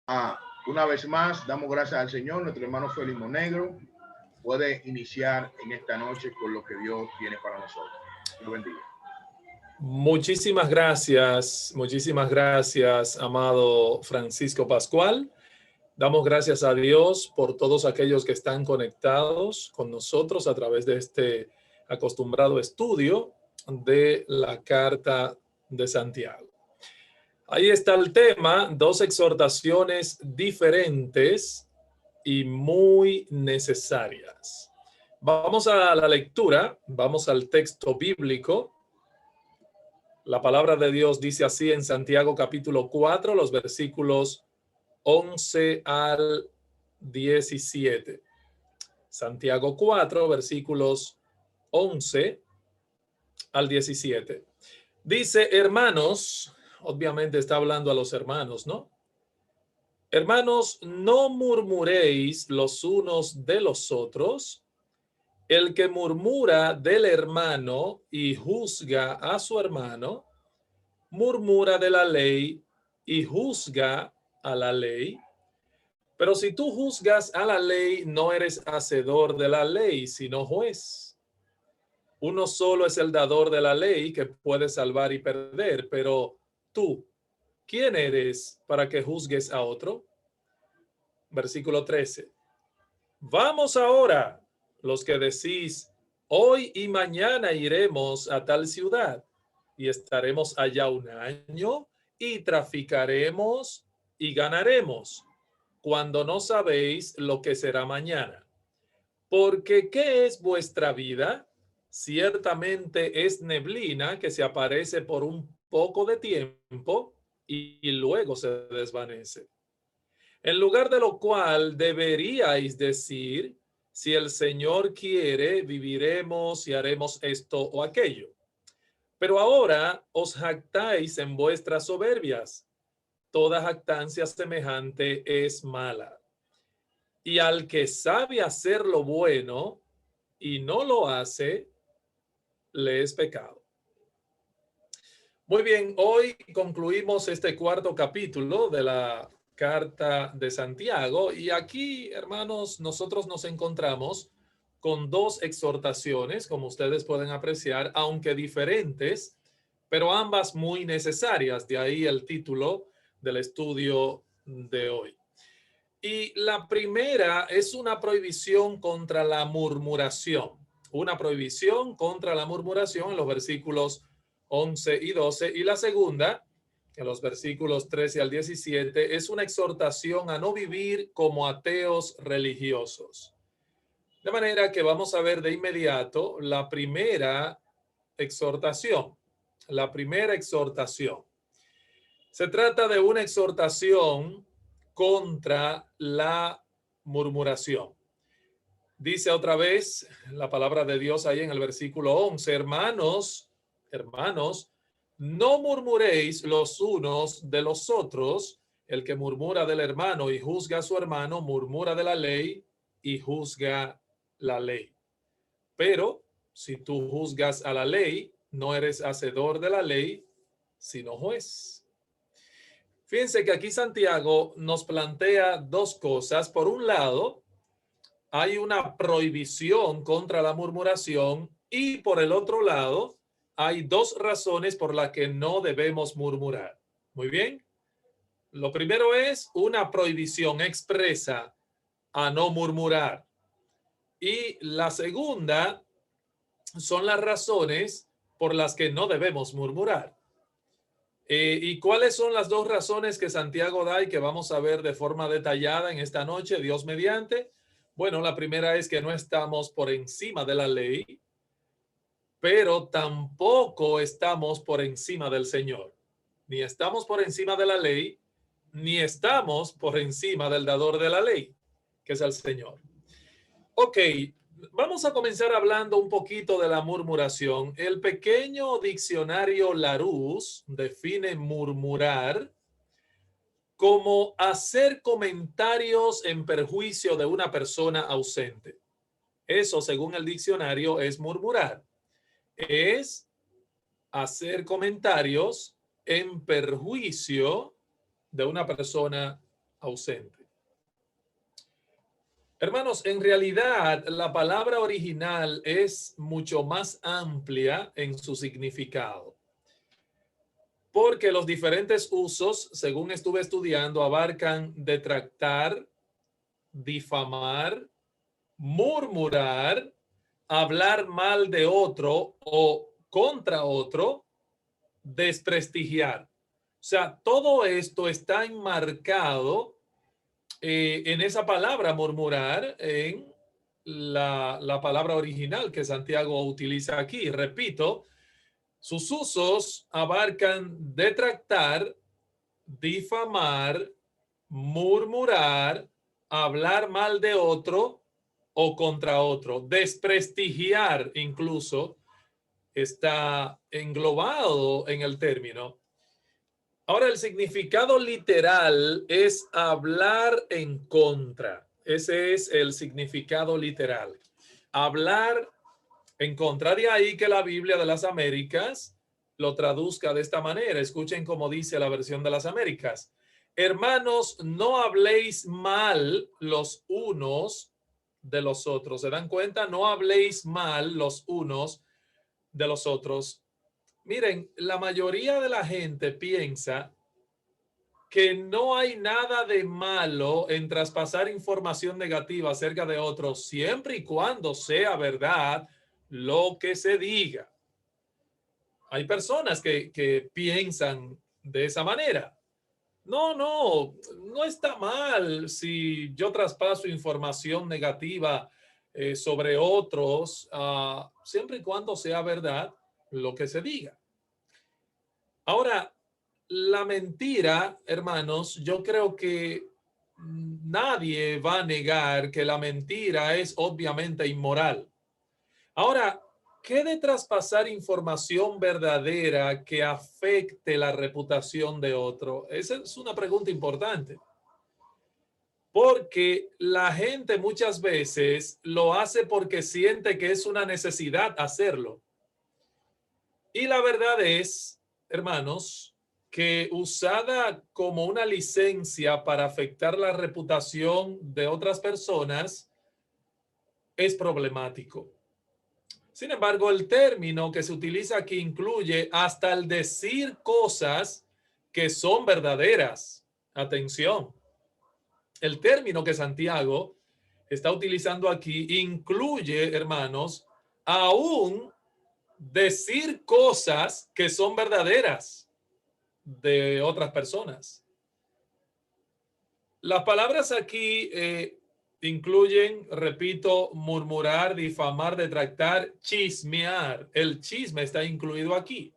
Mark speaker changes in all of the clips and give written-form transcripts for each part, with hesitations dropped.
Speaker 1: Ah, una vez más, damos gracias al Señor. Nuestro hermano Félix Monegro puede iniciar en esta noche con lo que Dios tiene para nosotros. Dios bendiga.
Speaker 2: Muchísimas gracias, amado Francisco Pascual. Damos gracias a Dios por todos aquellos que están conectados con nosotros a través de este acostumbrado estudio de la Carta de Santiago. Ahí está el tema, dos exhortaciones diferentes y muy necesarias. Vamos a la lectura, vamos al texto bíblico. La palabra de Dios dice así en Santiago capítulo 4, los versículos 11 al 17. Santiago 4, versículos 11 al 17. Dice, hermanos, obviamente está hablando a los hermanos, ¿no? Hermanos, no murmuréis los unos de los otros. El que murmura del hermano y juzga a su hermano, murmura de la ley y juzga a la ley. Pero si tú juzgas a la ley, no eres hacedor de la ley, sino juez. Uno solo es el dador de la ley que puede salvar y perder, pero tú, ¿quién eres para que juzgues a otro? Versículo 13. Vamos ahora, los que decís, hoy y mañana iremos a tal ciudad y estaremos allá un año y traficaremos y ganaremos, cuando no sabéis lo que será mañana. Porque ¿qué es vuestra vida? Ciertamente es neblina que se aparece por un poco de tiempo y luego se desvanece. En lugar de lo cual deberíais decir, si el Señor quiere, viviremos y haremos esto o aquello. Pero ahora os jactáis en vuestras soberbias. Toda jactancia semejante es mala. Y al que sabe hacer lo bueno y no lo hace, le es pecado. Muy bien, hoy concluimos este cuarto capítulo de la Carta de Santiago y aquí, hermanos, nosotros nos encontramos con dos exhortaciones, como ustedes pueden apreciar, aunque diferentes, pero ambas muy necesarias, de ahí el título del estudio de hoy. Y la primera es una prohibición contra la murmuración, una prohibición contra la murmuración en los versículos 11 y 12, y la segunda, en los versículos 13 al 17, es una exhortación a no vivir como ateos religiosos. De manera que vamos a ver de inmediato la primera exhortación. La primera exhortación. Se trata de una exhortación contra la murmuración. Dice otra vez la palabra de Dios ahí en el versículo 11, hermanos, no murmuréis los unos de los otros. El que murmura del hermano y juzga a su hermano, murmura de la ley y juzga la ley. Pero si tú juzgas a la ley, no eres hacedor de la ley, sino juez. Fíjense que aquí Santiago nos plantea dos cosas. Por un lado, hay una prohibición contra la murmuración y por el otro lado, hay dos razones por las que no debemos murmurar. Muy bien. Lo primero es una prohibición expresa a no murmurar. Y la segunda son las razones por las que no debemos murmurar. ¿Y cuáles son las dos razones que Santiago da y que vamos a ver de forma detallada en esta noche, Dios mediante? Bueno, la primera es que no estamos por encima de la ley, pero tampoco estamos por encima del Señor. Ni estamos por encima de la ley, ni estamos por encima del dador de la ley, que es el Señor. Ok, vamos a comenzar hablando un poquito de la murmuración. El pequeño diccionario Larousse define murmurar como hacer comentarios en perjuicio de una persona ausente. Eso, según el diccionario, es murmurar. Es hacer comentarios en perjuicio de una persona ausente. Hermanos, en realidad la palabra original es mucho más amplia en su significado, porque los diferentes usos, según estuve estudiando, abarcan detractar, difamar, murmurar, hablar mal de otro o contra otro, desprestigiar. O sea, todo esto está enmarcado en esa palabra murmurar, en la palabra original que Santiago utiliza aquí. Repito, sus usos abarcan detractar, difamar, murmurar, hablar mal de otro o contra otro, desprestigiar incluso está englobado en el término. Ahora, el significado literal es hablar en contra. Ese es el significado literal. Hablar en contra. De ahí que la Biblia de las Américas lo traduzca de esta manera. Escuchen cómo dice la versión de las Américas. Hermanos, no habléis mal los unos de los otros. ¿Se dan cuenta? No habléis mal los unos de los otros. Miren, la mayoría de la gente piensa que no hay nada de malo en traspasar información negativa acerca de otros, siempre y cuando sea verdad lo que se diga. Hay personas que piensan de esa manera. No está mal si yo traspaso información negativa sobre otros, siempre y cuando sea verdad lo que se diga. Ahora, la mentira, hermanos, yo creo que nadie va a negar que la mentira es obviamente inmoral. Ahora, ¿qué de traspasar información verdadera que afecte la reputación de otro? Esa es una pregunta importante. Porque la gente muchas veces lo hace porque siente que es una necesidad hacerlo. Y la verdad es, hermanos, que usada como una licencia para afectar la reputación de otras personas es problemático. Sin embargo, el término que se utiliza aquí incluye hasta el decir cosas que son verdaderas. Atención. El término que Santiago está utilizando aquí incluye, hermanos, aún decir cosas que son verdaderas de otras personas. Las palabras aquí incluyen, repito, murmurar, difamar, detractar, chismear. El chisme está incluido aquí.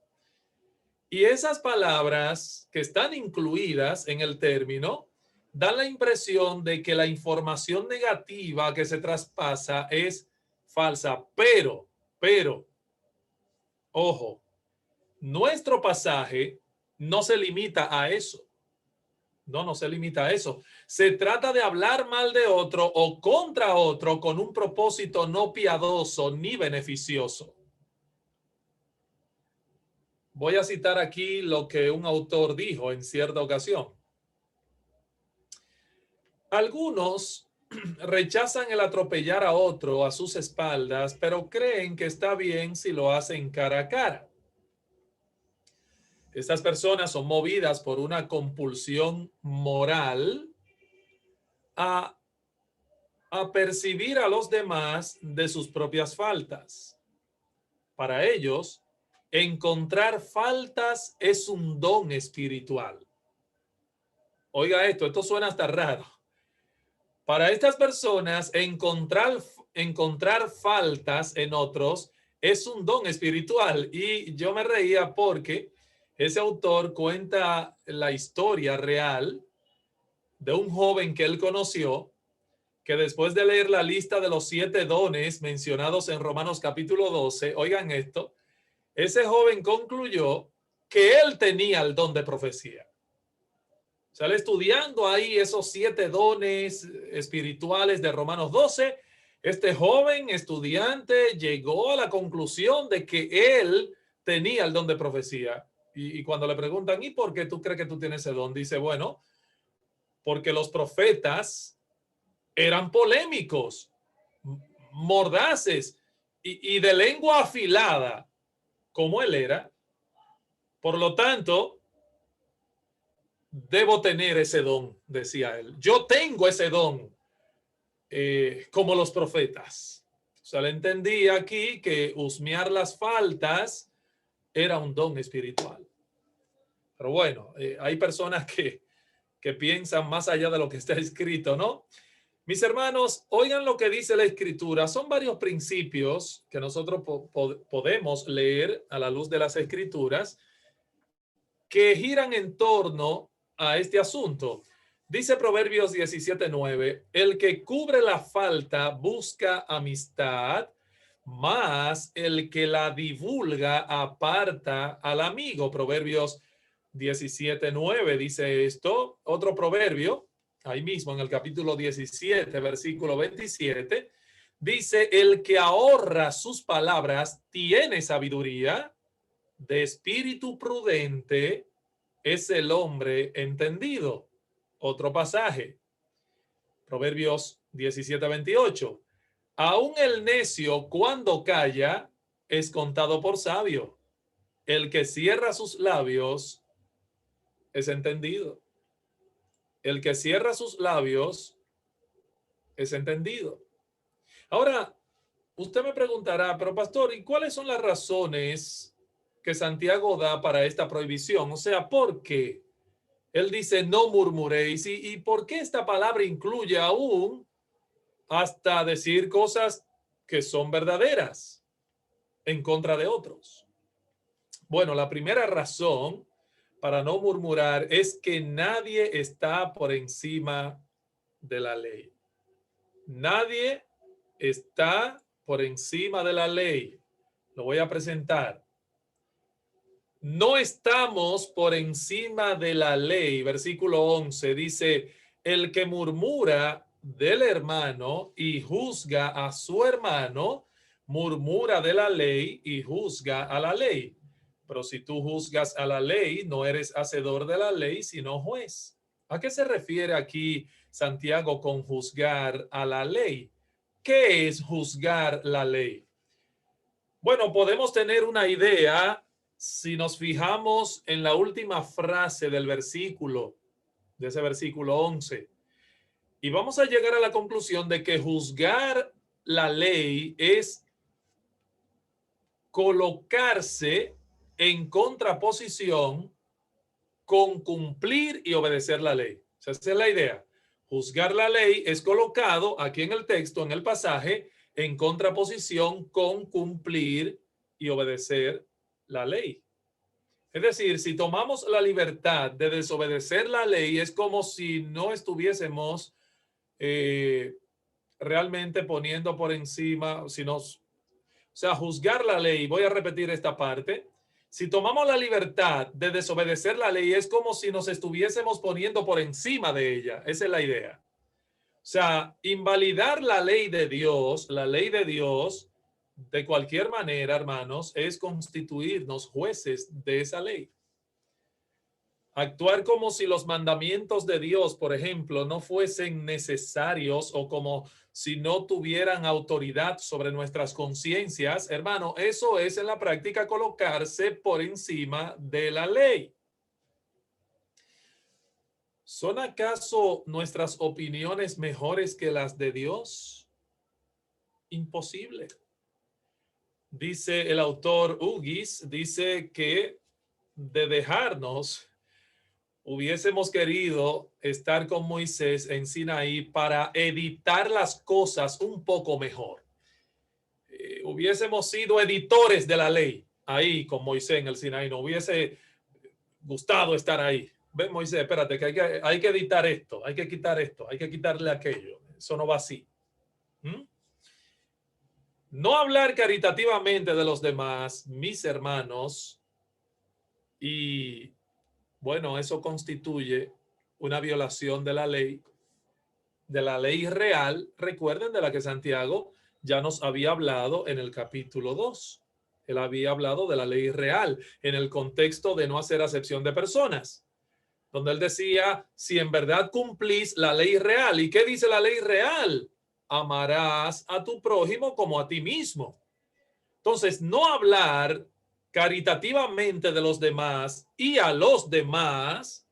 Speaker 2: Y esas palabras que están incluidas en el término dan la impresión de que la información negativa que se traspasa es falsa. Pero, ojo, nuestro pasaje no se limita a eso. No se limita a eso. Se trata de hablar mal de otro o contra otro con un propósito no piadoso ni beneficioso. Voy a citar aquí lo que un autor dijo en cierta ocasión. Algunos rechazan el atropellar a otro a sus espaldas, pero creen que está bien si lo hacen cara a cara. Estas personas son movidas por una compulsión moral a percibir a los demás de sus propias faltas. Para ellos, encontrar faltas es un don espiritual. Oiga esto suena hasta raro. Para estas personas, encontrar faltas en otros es un don espiritual. Y yo me reía porque ese autor cuenta la historia real de un joven que él conoció, que después de leer la lista de los 7 dones mencionados en Romanos capítulo 12, oigan esto, ese joven concluyó que él tenía el don de profecía. O sea, estudiando ahí esos 7 dones espirituales de Romanos 12, este joven estudiante llegó a la conclusión de que él tenía el don de profecía. Y cuando le preguntan, ¿y por qué tú crees que tú tienes ese don? Dice, bueno, porque los profetas eran polémicos, mordaces y de lengua afilada, como él era. Por lo tanto, debo tener ese don, decía él. Yo tengo ese don, como los profetas. O sea, le entendí aquí que husmear las faltas era un don espiritual. Pero bueno, hay personas que piensan más allá de lo que está escrito, ¿no? Mis hermanos, oigan lo que dice la Escritura. Son varios principios que nosotros podemos leer a la luz de las Escrituras que giran en torno a este asunto. Dice Proverbios 17:9, el que cubre la falta busca amistad, mas el que la divulga aparta al amigo. Proverbios 17:9 dice esto. Otro proverbio, ahí mismo en el capítulo 17, versículo 27, dice, el que ahorra sus palabras tiene sabiduría, de espíritu prudente es el hombre entendido. Otro pasaje, Proverbios 17:28. Aún el necio cuando calla es contado por sabio. El que cierra sus labios es entendido. El que cierra sus labios es entendido. Ahora, usted me preguntará, pero pastor, ¿y cuáles son las razones que Santiago da para esta prohibición? O sea, ¿por qué? Él dice, no murmuréis. ¿Y por qué esta palabra incluye aún hasta decir cosas que son verdaderas en contra de otros? Bueno, la primera razón para no murmurar es que nadie está por encima de la ley. Nadie está por encima de la ley. Lo voy a presentar. No estamos por encima de la ley. Versículo 11 dice, el que murmura del hermano y juzga a su hermano, murmura de la ley y juzga a la ley. Pero si tú juzgas a la ley, no eres hacedor de la ley, sino juez. ¿A qué se refiere aquí Santiago con juzgar a la ley? ¿Qué es juzgar la ley? Bueno, podemos tener una idea si nos fijamos en la última frase del versículo, de ese versículo 11. Y vamos a llegar a la conclusión de que juzgar la ley es colocarse en contraposición con cumplir y obedecer la ley. O sea, esa es la idea. Juzgar la ley es colocado aquí en el texto, en el pasaje, en contraposición con cumplir y obedecer la ley. Es decir, si tomamos la libertad de desobedecer la ley, es como si no estuviésemos realmente poniendo por encima, o sea, juzgar la ley. Voy a repetir esta parte. Si tomamos la libertad de desobedecer la ley, es como si nos estuviésemos poniendo por encima de ella. Esa es la idea. O sea, invalidar la ley de Dios, de cualquier manera, hermanos, es constituirnos jueces de esa ley. Actuar como si los mandamientos de Dios, por ejemplo, no fuesen necesarios o como si no tuvieran autoridad sobre nuestras conciencias, hermano, eso es en la práctica colocarse por encima de la ley. ¿Son acaso nuestras opiniones mejores que las de Dios? Imposible. Dice el autor Hughes, dice que de dejarnos, hubiésemos querido estar con Moisés en Sinaí para editar las cosas un poco mejor. Hubiésemos sido editores de la ley ahí con Moisés en el Sinaí. No hubiese gustado estar ahí. Ven, Moisés, espérate, que hay que editar esto, hay que quitar esto, hay que quitarle aquello. Eso no va así. No hablar caritativamente de los demás, mis hermanos, y bueno, eso constituye una violación de la ley real. Recuerden, de la que Santiago ya nos había hablado en el capítulo 2. Él había hablado de la ley real en el contexto de no hacer acepción de personas. donde él decía, si en verdad cumplís la ley real. ¿Y qué dice la ley real? Amarás a tu prójimo como a ti mismo. Entonces, no hablar caritativamente de los demás y a los demás,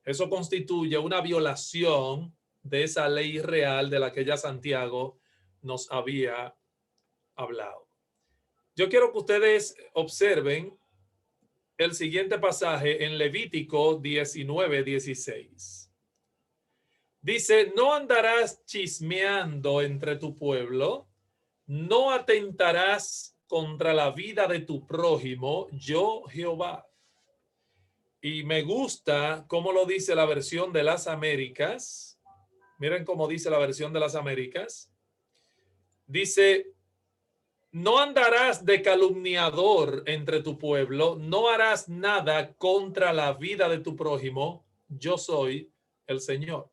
Speaker 2: eso constituye una violación de esa ley real de la que ya Santiago nos había hablado. Yo quiero que ustedes observen el siguiente pasaje en Levítico 19:16. Dice, no andarás chismeando entre tu pueblo, no atentarás contra la vida de tu prójimo, yo Jehová. Y me gusta cómo lo dice la versión de las Américas. Miren cómo dice la versión de las Américas. Dice, no andarás de calumniador entre tu pueblo, no harás nada contra la vida de tu prójimo, yo soy el Señor.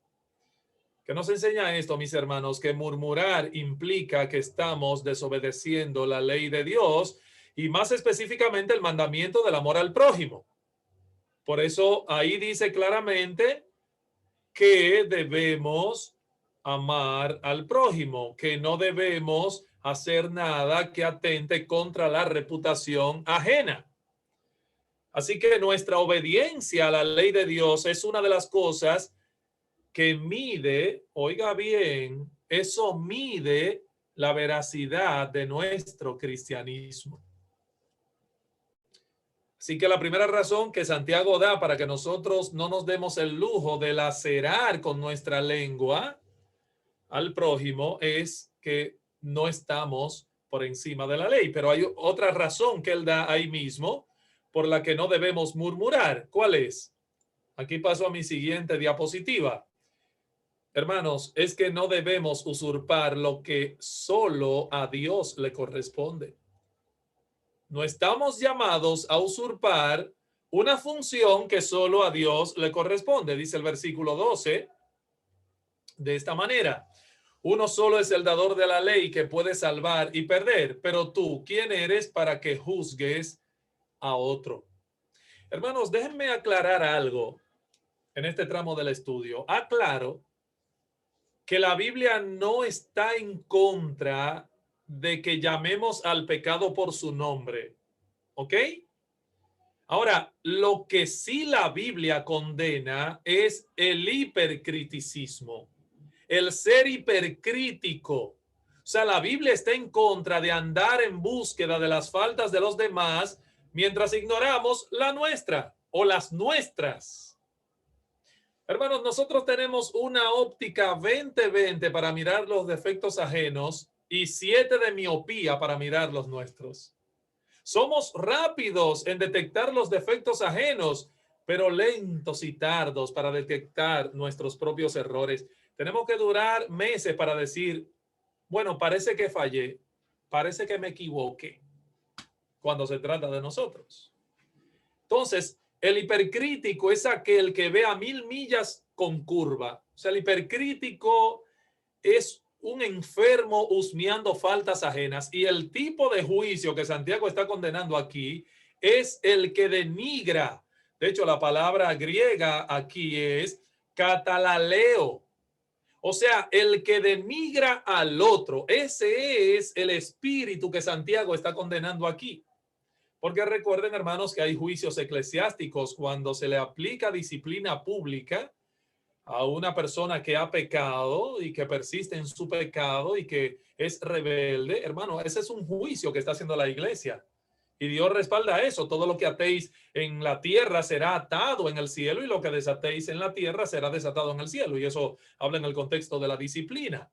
Speaker 2: ¿Qué nos enseña esto, mis hermanos? Que murmurar implica que estamos desobedeciendo la ley de Dios y más específicamente el mandamiento del amor al prójimo. Por eso ahí dice claramente que debemos amar al prójimo, que no debemos hacer nada que atente contra la reputación ajena. Así que nuestra obediencia a la ley de Dios es una de las cosas que mide, oiga bien, eso mide la veracidad de nuestro cristianismo. Así que la primera razón que Santiago da para que nosotros no nos demos el lujo de lacerar con nuestra lengua al prójimo es que no estamos por encima de la ley. Pero hay otra razón que él da ahí mismo por la que no debemos murmurar. ¿Cuál es? Aquí paso a mi siguiente diapositiva. Hermanos, es que no debemos usurpar lo que solo a Dios le corresponde. No estamos llamados a usurpar una función que solo a Dios le corresponde. Dice el versículo 12 de esta manera. Uno solo es el dador de la ley que puede salvar y perder, pero tú, ¿quién eres para que juzgues a otro? Hermanos, déjenme aclarar algo en este tramo del estudio. Aclaro que la Biblia no está en contra de que llamemos al pecado por su nombre, ¿ok? Ahora, lo que sí la Biblia condena es el hipercriticismo, el ser hipercrítico. O sea, la Biblia está en contra de andar en búsqueda de las faltas de los demás mientras ignoramos la nuestra o las nuestras. Hermanos, nosotros tenemos una óptica 20/20 para mirar los defectos ajenos y 7 de miopía para mirar los nuestros. Somos rápidos en detectar los defectos ajenos, pero lentos y tardos para detectar nuestros propios errores. Tenemos que durar meses para decir, bueno, parece que fallé, parece que me equivoqué cuando se trata de nosotros. Entonces, el hipercrítico es aquel que ve a 1000 millas con curva. O sea, el hipercrítico es un enfermo husmeando faltas ajenas, y el tipo de juicio que Santiago está condenando aquí es el que denigra. De hecho, la palabra griega aquí es catalaleo. O sea, el que denigra al otro. Ese es el espíritu que Santiago está condenando aquí. Porque recuerden, hermanos, que hay juicios eclesiásticos cuando se le aplica disciplina pública a una persona que ha pecado y que persiste en su pecado y que es rebelde. Hermano, ese es un juicio que está haciendo la iglesia. Y Dios respalda eso. Todo lo que atéis en la tierra será atado en el cielo, y lo que desatéis en la tierra será desatado en el cielo. Y eso habla en el contexto de la disciplina.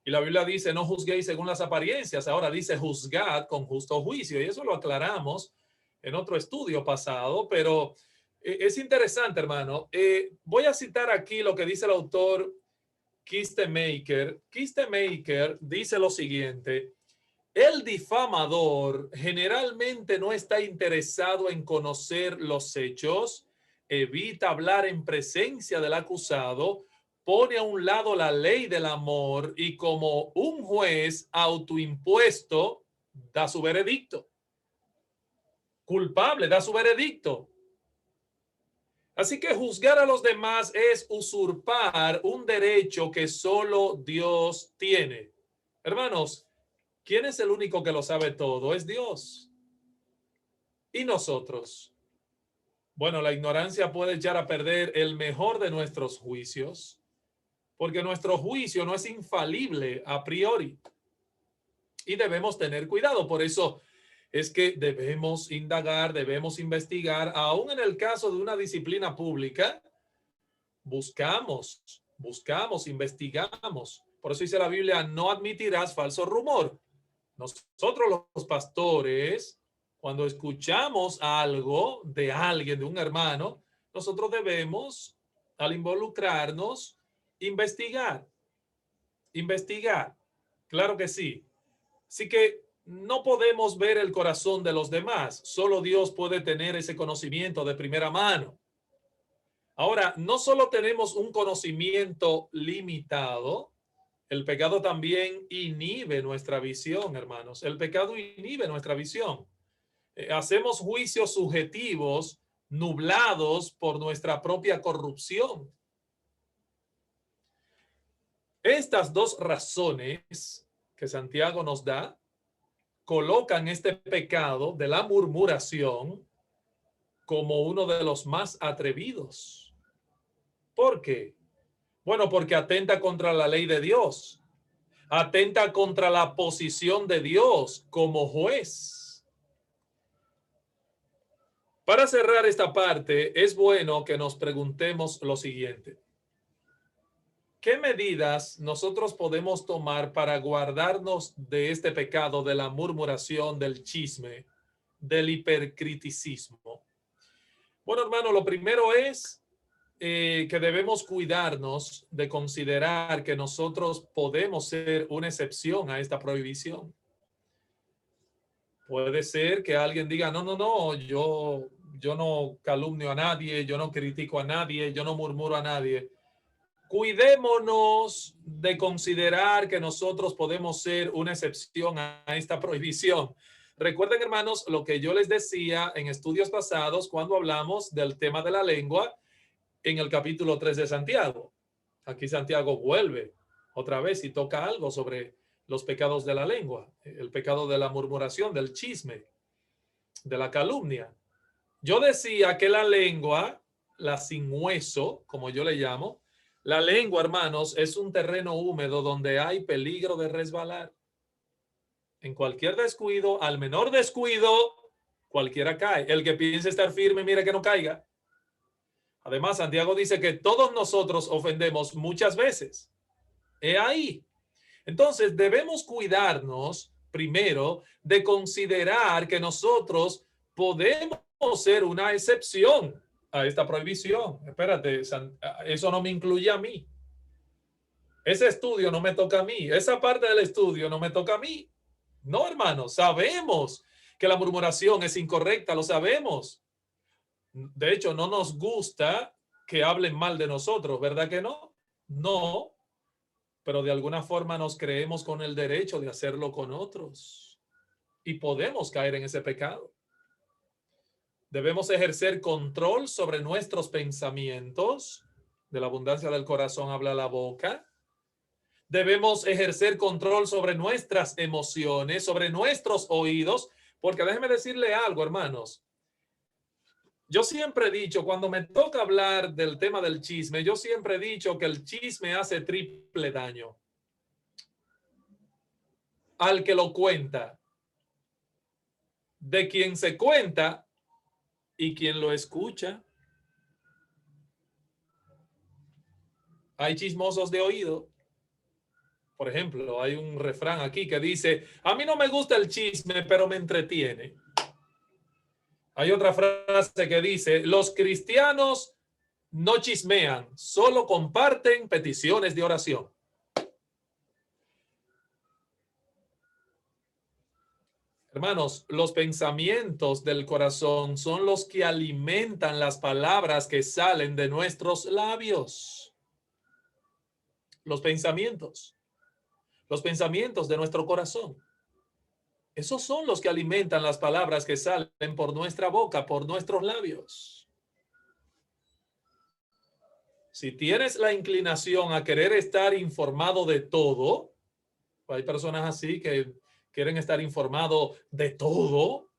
Speaker 2: Y la Biblia dice, no juzguéis según las apariencias. Ahora dice, juzgad con justo juicio. Y eso lo aclaramos en otro estudio pasado, pero es interesante, hermano. Voy a citar aquí lo que dice el autor Kistemaker. Kistemaker dice lo siguiente: el difamador generalmente no está interesado en conocer los hechos, evita hablar en presencia del acusado, pone a un lado la ley del amor y, como un juez autoimpuesto, da su veredicto. Culpable, da su veredicto. Así que juzgar a los demás es usurpar un derecho que solo Dios tiene. Hermanos, ¿quién es el único que lo sabe todo? Es Dios. ¿Y nosotros? Bueno, la ignorancia puede echar a perder el mejor de nuestros juicios, porque nuestro juicio no es infalible a priori y debemos tener cuidado. Por eso es que debemos indagar, debemos investigar, aún en el caso de una disciplina pública, buscamos, investigamos. Por eso dice la Biblia, no admitirás falso rumor. Nosotros los pastores, cuando escuchamos algo de alguien, de un hermano, nosotros debemos, al involucrarnos, investigar. Claro que sí. Así que no podemos ver el corazón de los demás. Solo Dios puede tener ese conocimiento de primera mano. Ahora, no solo tenemos un conocimiento limitado, el pecado también inhibe nuestra visión, hermanos. El pecado inhibe nuestra visión. Hacemos juicios subjetivos nublados por nuestra propia corrupción. Estas dos razones que Santiago nos da colocan este pecado de la murmuración como uno de los más atrevidos. ¿Por qué? Bueno, porque atenta contra la ley de Dios, atenta contra la posición de Dios como juez. Para cerrar esta parte, es bueno que nos preguntemos lo siguiente. ¿Qué medidas nosotros podemos tomar para guardarnos de este pecado de la murmuración, del chisme, del hipercriticismo? Bueno, hermano, lo primero es que debemos cuidarnos de considerar que nosotros podemos ser una excepción a esta prohibición. Puede ser que alguien diga, no, yo no calumnio a nadie, yo no critico a nadie, yo no murmuro a nadie. Cuidémonos de considerar que nosotros podemos ser una excepción a esta prohibición. Recuerden, hermanos, lo que yo les decía en estudios pasados cuando hablamos del tema de la lengua en el capítulo 3 de Santiago. Aquí Santiago vuelve otra vez y toca algo sobre los pecados de la lengua, el pecado de la murmuración, del chisme, de la calumnia. Yo decía que la lengua, la sin hueso, como yo le llamo, la lengua, hermanos, es un terreno húmedo donde hay peligro de resbalar. En cualquier descuido, al menor descuido, cualquiera cae. El que piense estar firme, mire que no caiga. Además, Santiago dice que todos nosotros ofendemos muchas veces. He ahí. Entonces, debemos cuidarnos primero de considerar que nosotros podemos ser una excepción a esta prohibición. Espérate, eso no me incluye a mí. Ese estudio no me toca a mí. Esa parte del estudio no me toca a mí. No, hermano, sabemos que la murmuración es incorrecta, lo sabemos. De hecho, no nos gusta que hablen mal de nosotros, ¿verdad que no? No, pero de alguna forma nos creemos con el derecho de hacerlo con otros y podemos caer en ese pecado. Debemos ejercer control sobre nuestros pensamientos. De la abundancia del corazón habla la boca. Debemos ejercer control sobre nuestras emociones, sobre nuestros oídos, porque déjenme decirle algo, hermanos. Yo siempre he dicho, cuando me toca hablar del tema del chisme, yo siempre he dicho que el chisme hace triple daño. Al que lo cuenta, de quien se cuenta y quien lo escucha. Hay chismosos de oído. Por ejemplo, hay un refrán aquí que dice, a mí no me gusta el chisme, pero me entretiene. Hay otra frase que dice, los cristianos no chismean, solo comparten peticiones de oración. Hermanos, los pensamientos del corazón son los que alimentan las palabras que salen de nuestros labios. Los pensamientos de nuestro corazón. Esos son los que alimentan las palabras que salen por nuestra boca, por nuestros labios. Si tienes la inclinación a querer estar informado de todo, hay personas así que quieren estar informado de todo.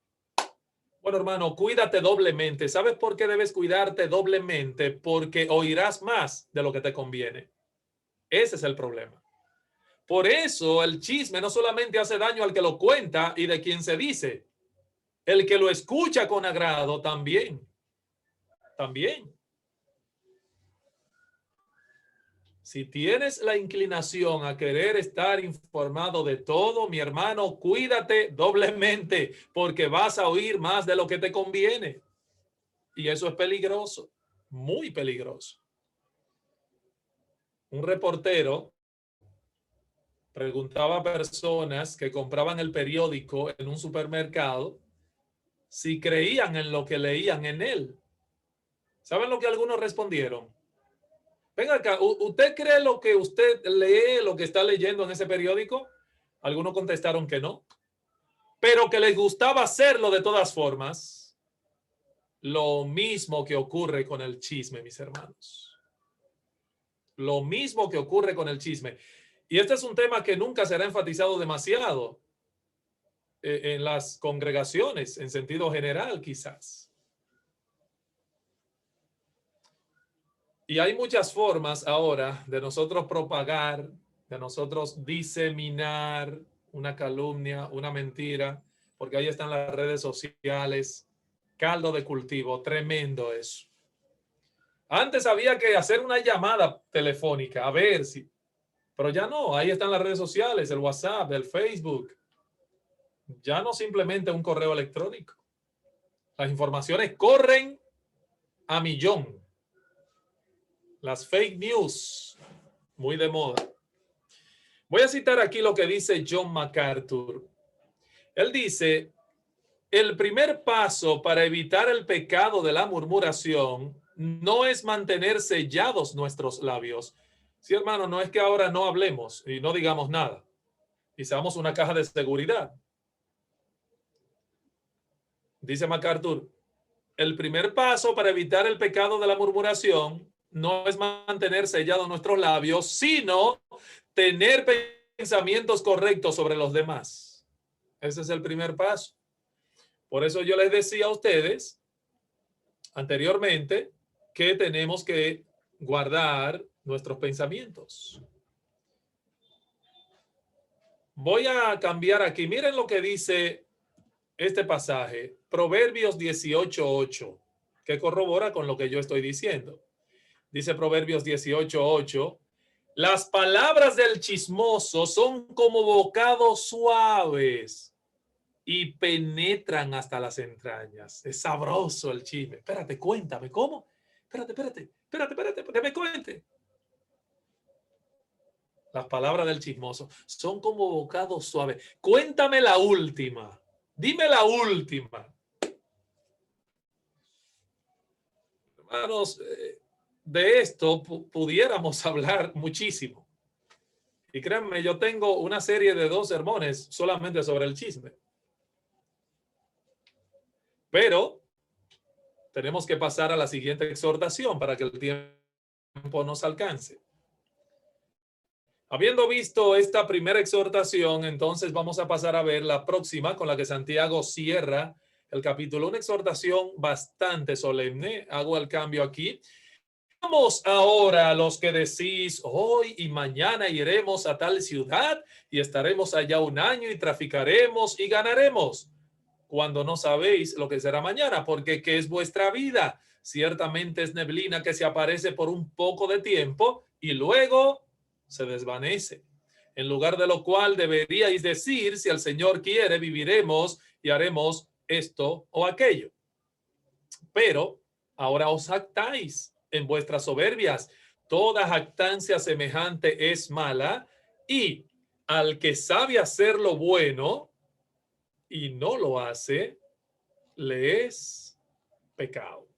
Speaker 2: Bueno, hermano, cuídate doblemente. ¿Sabes por qué debes cuidarte doblemente? Porque oirás más de lo que te conviene. Ese es el problema. Por eso el chisme no solamente hace daño al que lo cuenta y de quien se dice, el que lo escucha con agrado también. También. Si tienes la inclinación a querer estar informado de todo, mi hermano, cuídate doblemente porque vas a oír más de lo que te conviene. Y eso es peligroso, muy peligroso. Un reportero preguntaba a personas que compraban el periódico en un supermercado si creían en lo que leían en él. ¿Saben lo que algunos respondieron? Venga acá, ¿usted cree lo que usted lee, lo que está leyendo en ese periódico? Algunos contestaron que no, pero que les gustaba hacerlo de todas formas. Lo mismo que ocurre con el chisme, mis hermanos. Lo mismo que ocurre con el chisme. Y este es un tema que nunca será enfatizado demasiado en las congregaciones, en sentido general, quizás. Y hay muchas formas ahora de nosotros propagar, de nosotros diseminar una calumnia, una mentira, porque ahí están las redes sociales, caldo de cultivo, tremendo eso. Antes había que hacer una llamada telefónica, a ver si, pero ya no, ahí están las redes sociales, el WhatsApp, el Facebook, ya no simplemente un correo electrónico. Las informaciones corren a millón. Las fake news, muy de moda. Voy a citar aquí lo que dice John MacArthur. Él dice, el primer paso para evitar el pecado de la murmuración no es mantener sellados nuestros labios. Sí, hermano, no es que ahora no hablemos y no digamos nada y seamos una caja de seguridad. Dice MacArthur, el primer paso para evitar el pecado de la murmuración no es mantener sellados nuestros labios, sino tener pensamientos correctos sobre los demás. Ese es el primer paso. Por eso yo les decía a ustedes anteriormente que tenemos que guardar nuestros pensamientos. Voy a cambiar aquí. Miren lo que dice este pasaje, Proverbios 18:8, que corrobora con lo que yo estoy diciendo. Dice Proverbios 18:8, las palabras del chismoso son como bocados suaves y penetran hasta las entrañas. Es sabroso el chisme. Espérate, cuéntame, ¿cómo? Espérate, que me cuente. Las palabras del chismoso son como bocados suaves. Cuéntame la última. Dime la última. Hermanos, de esto pudiéramos hablar muchísimo. Y créanme, yo tengo una serie de 2 sermones solamente sobre el chisme. Pero tenemos que pasar a la siguiente exhortación para que el tiempo nos alcance. Habiendo visto esta primera exhortación, entonces vamos a pasar a ver la próxima con la que Santiago cierra el capítulo. Una exhortación bastante solemne. Hago el cambio aquí. Vamos ahora a los que decís, hoy y mañana iremos a tal ciudad y estaremos allá un año y traficaremos y ganaremos, cuando no sabéis lo que será mañana, porque ¿qué es vuestra vida? Ciertamente es neblina que se aparece por un poco de tiempo y luego se desvanece. En lugar de lo cual deberíais decir, si el Señor quiere, viviremos y haremos esto o aquello. Pero ahora os jactáis en vuestras soberbias. Toda jactancia semejante es mala, y al que sabe hacer lo bueno y no lo hace, le es pecado.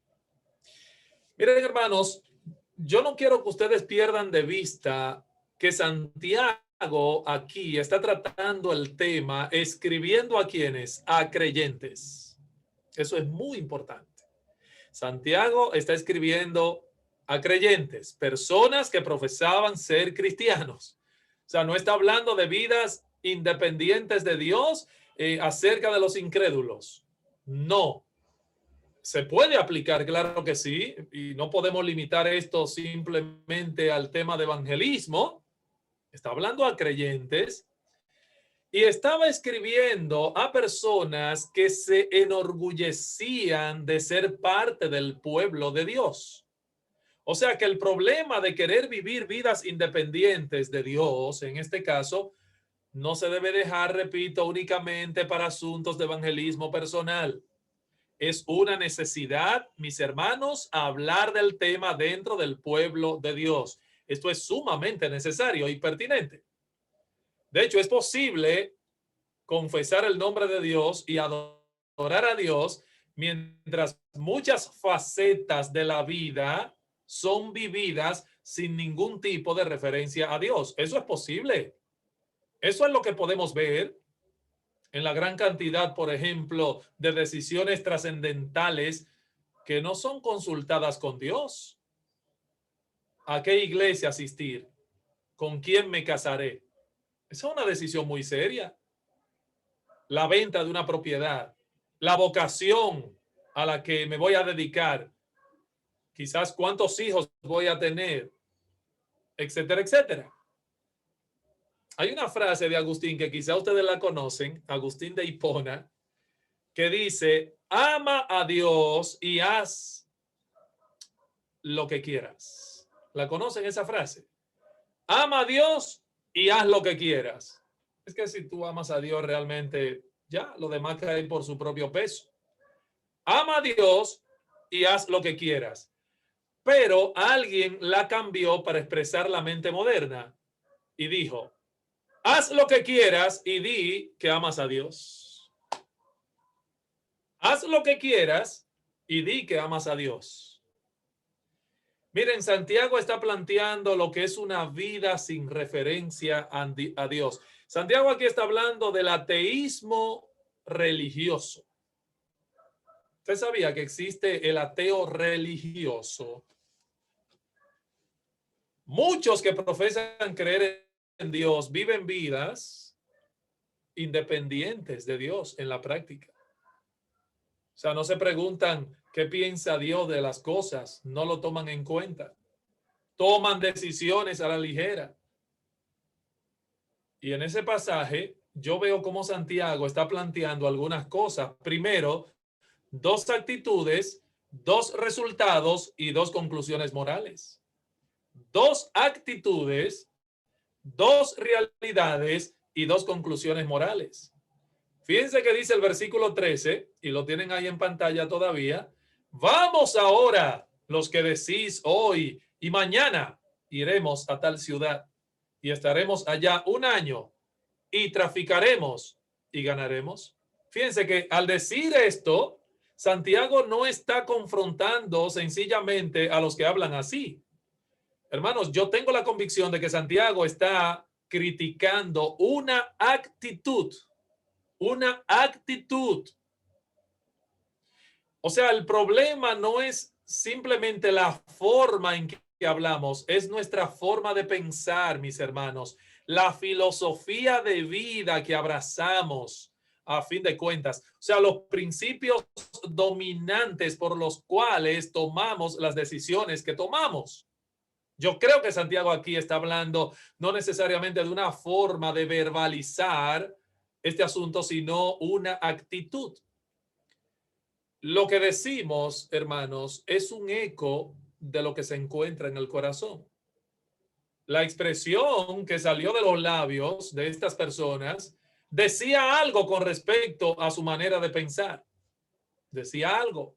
Speaker 2: Miren, hermanos, yo no quiero que ustedes pierdan de vista que Santiago aquí está tratando el tema, escribiendo a quienes, a creyentes. Eso es muy importante. Santiago está escribiendo a creyentes, personas que profesaban ser cristianos. O sea, no está hablando de vidas independientes de Dios acerca de los incrédulos. No. Se puede aplicar, claro que sí, y no podemos limitar esto simplemente al tema de evangelismo. Está hablando a creyentes y estaba escribiendo a personas que se enorgullecían de ser parte del pueblo de Dios. O sea que el problema de querer vivir vidas independientes de Dios, en este caso, no se debe dejar, repito, únicamente para asuntos de evangelismo personal. Es una necesidad, mis hermanos, hablar del tema dentro del pueblo de Dios. Esto es sumamente necesario y pertinente. De hecho, es posible confesar el nombre de Dios y adorar a Dios mientras muchas facetas de la vida son vividas sin ningún tipo de referencia a Dios. Eso es posible. Eso es lo que podemos ver en la gran cantidad, por ejemplo, de decisiones trascendentales que no son consultadas con Dios. ¿A qué iglesia asistir? ¿Con quién me casaré? Esa es una decisión muy seria. La venta de una propiedad, la vocación a la que me voy a dedicar, quizás cuántos hijos voy a tener, etcétera, etcétera. Hay una frase de Agustín que quizá ustedes la conocen, Agustín de Hipona, que dice, ama a Dios y haz lo que quieras. ¿La conocen esa frase? Ama a Dios y haz lo que quieras. Es que si tú amas a Dios realmente, ya, lo demás cae por su propio peso. Ama a Dios y haz lo que quieras. Pero alguien la cambió para expresar la mente moderna y dijo, haz lo que quieras y di que amas a Dios. Haz lo que quieras y di que amas a Dios. Miren, Santiago está planteando lo que es una vida sin referencia a Dios. Santiago aquí está hablando del ateísmo religioso. ¿Usted sabía que existe el ateo religioso? Muchos que profesan creer en Dios viven vidas independientes de Dios en la práctica. O sea, no se preguntan qué piensa Dios de las cosas, no lo toman en cuenta. Toman decisiones a la ligera. Y en ese pasaje yo veo cómo Santiago está planteando algunas cosas. Primero, dos actitudes, dos resultados y dos conclusiones morales. Dos actitudes, dos realidades y dos conclusiones morales. Fíjense que dice el versículo 13, y lo tienen ahí en pantalla todavía. Vamos ahora, los que decís hoy y mañana, iremos a tal ciudad y estaremos allá un año y traficaremos y ganaremos. Fíjense que al decir esto, Santiago no está confrontando sencillamente a los que hablan así. Hermanos, yo tengo la convicción de que Santiago está criticando una actitud. Una actitud. O sea, el problema no es simplemente la forma en que hablamos, es nuestra forma de pensar, mis hermanos, la filosofía de vida que abrazamos a fin de cuentas. O sea, los principios dominantes por los cuales tomamos las decisiones que tomamos. Yo creo que Santiago aquí está hablando no necesariamente de una forma de verbalizar este asunto, sino una actitud. Lo que decimos, hermanos, es un eco de lo que se encuentra en el corazón. La expresión que salió de los labios de estas personas decía algo con respecto a su manera de pensar. Decía algo.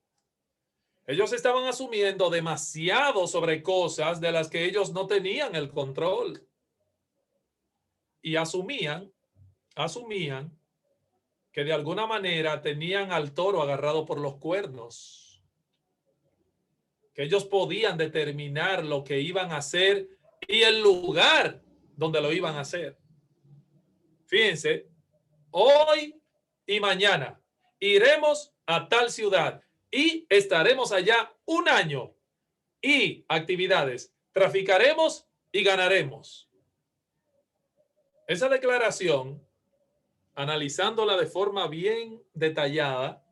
Speaker 2: Ellos estaban asumiendo demasiado sobre cosas de las que ellos no tenían el control. Y asumían que de alguna manera tenían al toro agarrado por los cuernos, que ellos podían determinar lo que iban a hacer y el lugar donde lo iban a hacer. Fíjense, hoy y mañana iremos a tal ciudad y estaremos allá un año Y actividades, traficaremos y ganaremos. Esa declaración, analizándola de forma bien detallada,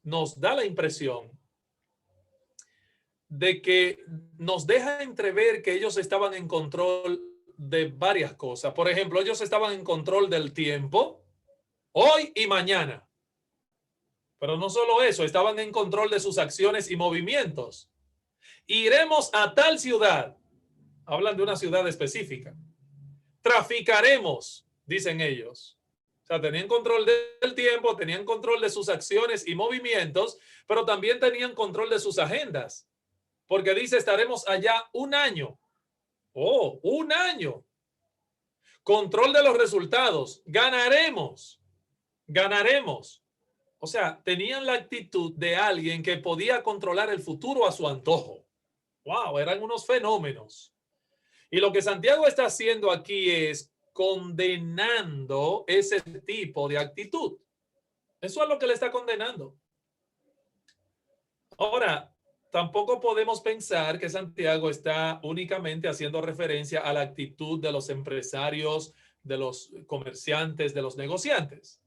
Speaker 2: nos da la impresión de que nos deja entrever que ellos estaban en control de varias cosas. Por ejemplo, ellos estaban en control del tiempo, hoy y mañana. Pero no solo eso, estaban en control de sus acciones y movimientos. Iremos a tal ciudad. Hablan de una ciudad específica. Traficaremos, dicen ellos. O sea, tenían control del tiempo, tenían control de sus acciones y movimientos, pero también tenían control de sus agendas. Porque dice, estaremos allá un año. Oh, un año. Control de los resultados. Ganaremos. Ganaremos. O sea, tenían la actitud de alguien que podía controlar el futuro a su antojo. Wow, eran unos fenómenos. Y lo que Santiago está haciendo aquí es condenando ese tipo de actitud. Eso es lo que le está condenando. Ahora, tampoco podemos pensar que Santiago está únicamente haciendo referencia a la actitud de los empresarios, de los comerciantes, de los negociantes.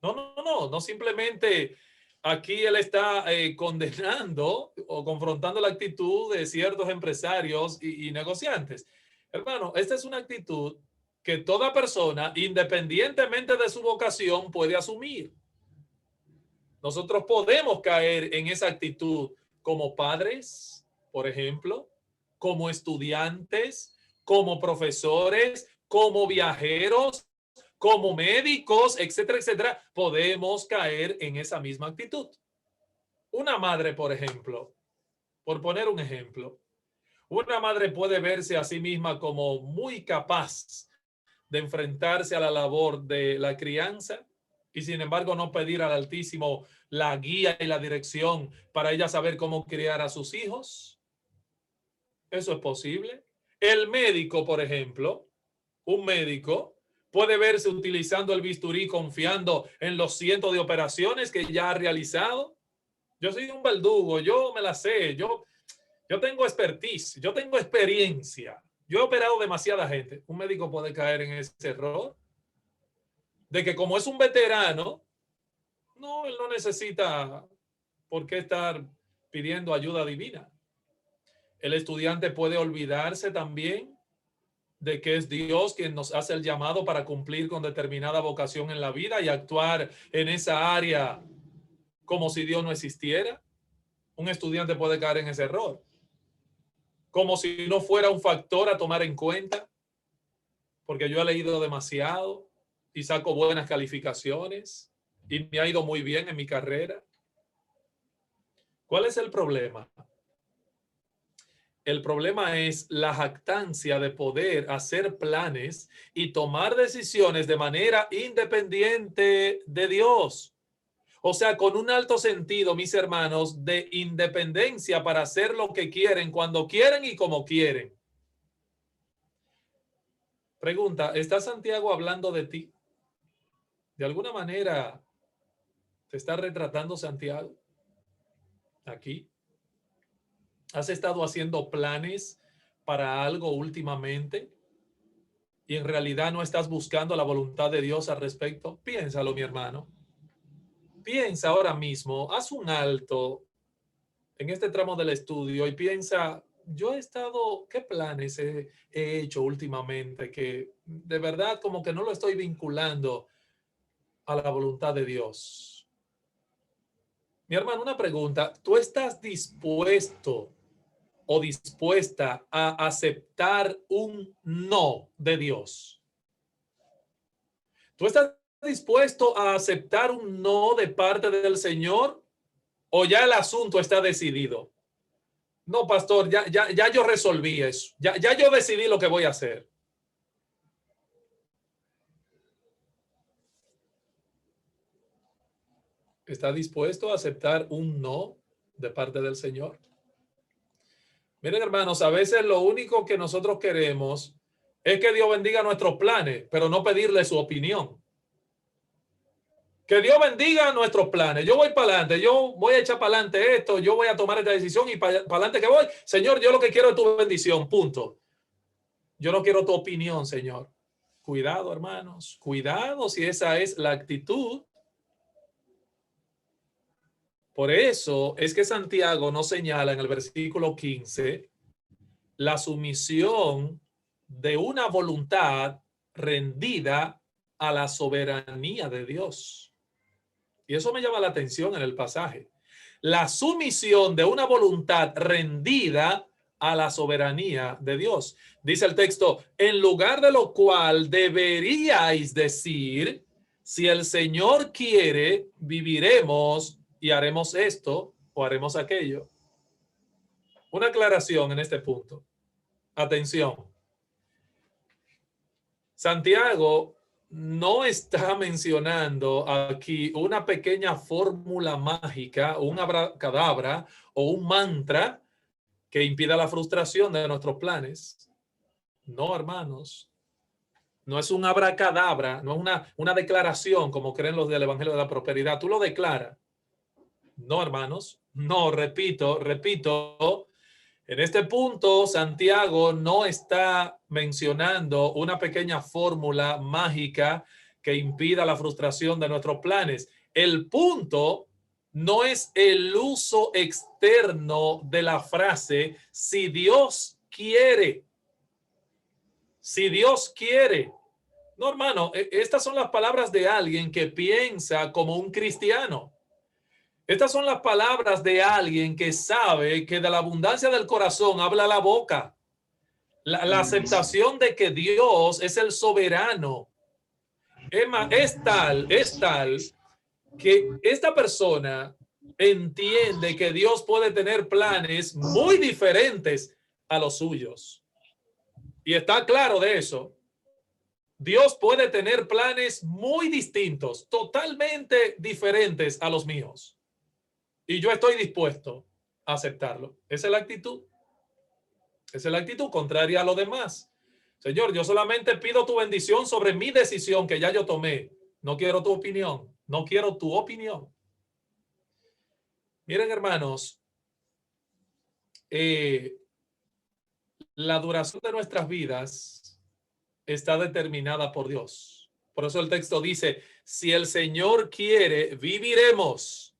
Speaker 2: No simplemente aquí él está condenando o confrontando la actitud de ciertos empresarios y negociantes. Hermano, esta es una actitud que toda persona, independientemente de su vocación, puede asumir. Nosotros podemos caer en esa actitud como padres, por ejemplo, como estudiantes, como profesores, como viajeros, como médicos, etcétera, etcétera. Podemos caer en esa misma actitud. Una madre, por ejemplo, por poner un ejemplo, una madre puede verse a sí misma como muy capaz de enfrentarse a la labor de la crianza y sin embargo no pedir al Altísimo la guía y la dirección para ella saber cómo criar a sus hijos. ¿Eso es posible? El médico, por ejemplo, un médico puede verse utilizando el bisturí confiando en los cientos de operaciones que ya ha realizado. Yo soy un verdugo, yo me la sé, yo tengo expertise, yo tengo experiencia. Yo he operado demasiada gente. Un médico puede caer en ese error de que como es un veterano, no, él no necesita por qué estar pidiendo ayuda divina. El estudiante puede olvidarse también de que es Dios quien nos hace el llamado para cumplir con determinada vocación en la vida y actuar en esa área como si Dios no existiera. Un estudiante puede caer en ese error. Como si no fuera un factor a tomar en cuenta, porque yo he leído demasiado y saco buenas calificaciones y me ha ido muy bien en mi carrera. ¿Cuál es el problema? El problema es la jactancia de poder hacer planes y tomar decisiones de manera independiente de Dios. O sea, con un alto sentido, mis hermanos, de independencia para hacer lo que quieren, cuando quieren y como quieren. Pregunta, ¿está Santiago hablando de ti? ¿De alguna manera te está retratando Santiago aquí? ¿Has estado haciendo planes para algo últimamente y en realidad no estás buscando la voluntad de Dios al respecto? Piénsalo, mi hermano. Piensa ahora mismo, haz un alto en este tramo del estudio y piensa, yo he estado, ¿qué planes he hecho últimamente que de verdad como que no lo estoy vinculando a la voluntad de Dios? Mi hermano, una pregunta, ¿tú estás dispuesto o dispuesta a aceptar un no de Dios? ¿Tú estás dispuesto a aceptar un no de parte del Señor o ya el asunto está decidido? No, pastor, ya yo resolví eso. Ya yo decidí lo que voy a hacer. ¿Está dispuesto a aceptar un no de parte del Señor? Miren, hermanos, a veces lo único que nosotros queremos es que Dios bendiga nuestros planes, pero no pedirle su opinión. Que Dios bendiga nuestros planes. Yo voy para adelante, yo voy a echar para adelante esto, yo voy a tomar esta decisión y para adelante que voy. Señor, yo lo que quiero es tu bendición, punto. Yo no quiero tu opinión, Señor. Cuidado, hermanos, cuidado si esa es la actitud. Por eso es que Santiago nos señala en el versículo 15 la sumisión de una voluntad rendida a la soberanía de Dios. Y eso me llama la atención en el pasaje. La sumisión de una voluntad rendida a la soberanía de Dios. Dice el texto, en lugar de lo cual deberíais decir, si el Señor quiere, viviremos y haremos esto o haremos aquello. Una aclaración en este punto. Atención. Santiago no está mencionando aquí una pequeña fórmula mágica, un abracadabra o un mantra que impida la frustración de nuestros planes. No, hermanos. No es un abracadabra, no es una declaración como creen los del Evangelio de la Prosperidad. Tú lo declaras. No, hermanos. No, repito. En este punto, Santiago no está mencionando una pequeña fórmula mágica que impida la frustración de nuestros planes. El punto no es el uso externo de la frase si Dios quiere. Si Dios quiere. No, hermano, estas son las palabras de alguien que piensa como un cristiano. Estas son las palabras de alguien que sabe que de la abundancia del corazón habla la boca. La aceptación de que Dios es el soberano. Es tal que esta persona entiende que Dios puede tener planes muy diferentes a los suyos. Y está claro de eso. Dios puede tener planes muy distintos, totalmente diferentes a los míos. Y yo estoy dispuesto a aceptarlo. Esa es la actitud. Esa es la actitud contraria a lo demás. Señor, yo solamente pido tu bendición sobre mi decisión que ya yo tomé. No quiero tu opinión. No quiero tu opinión. Miren, hermanos, la duración de nuestras vidas está determinada por Dios. Por eso el texto dice, si el Señor quiere, viviremos.